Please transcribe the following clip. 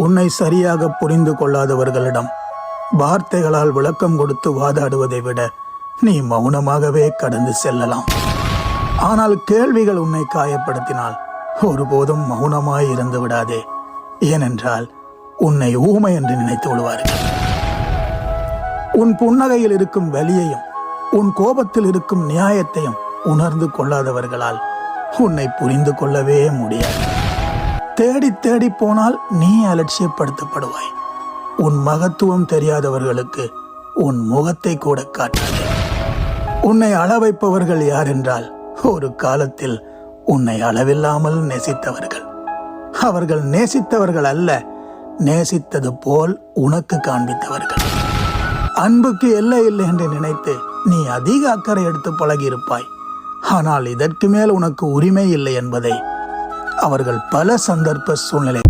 உன்னை சரியாக புரிந்து கொள்ளாதவர்களிடம் வார்த்தைகளால் விளக்கம் கொடுத்து வாதாடுவதை விட நீ மௌனமாகவே கடந்து செல்லலாம். ஆனால் கேள்விகள் உன்னை காயப்படுத்தினால் ஒருபோதும் மௌனமாய் இருந்து விடாதே. ஏனென்றால் உன்னை ஊமை என்று நினைத்து விடுவார்கள். உன் புன்னகையில் இருக்கும் வலியையும் உன் கோபத்தில் இருக்கும் நியாயத்தையும் உணர்ந்து கொள்ளாதவர்களால் உன்னை புரிந்து கொள்ளவே முடியாது. தேடி தேடி போனால் நீ அலட்சியப்படுத்தப்படுவாய். உன் மகத்துவம் தெரியாதவர்களுக்கு உன் முகத்தை கூட காட்டாதே. உன்னை அள வைப்பவர்கள் யார் என்றால் ஒரு காலத்தில் உன்னை அளவில்லாமல் நேசித்தவர்கள். அவர்கள் நேசித்தவர்கள் அல்ல, நேசித்தது போல் உனக்கு காண்பித்தவர்கள். அன்புக்கு எல்லை இல்லை என்று நினைத்து நீ அதிக அக்கறை எடுத்து பழகியிருப்பாய். ஆனால் இதற்கு மேல் உனக்கு உரிமை இல்லை என்பதை அவர்கள் பல சந்தர்ப்ப சூழ்நிலை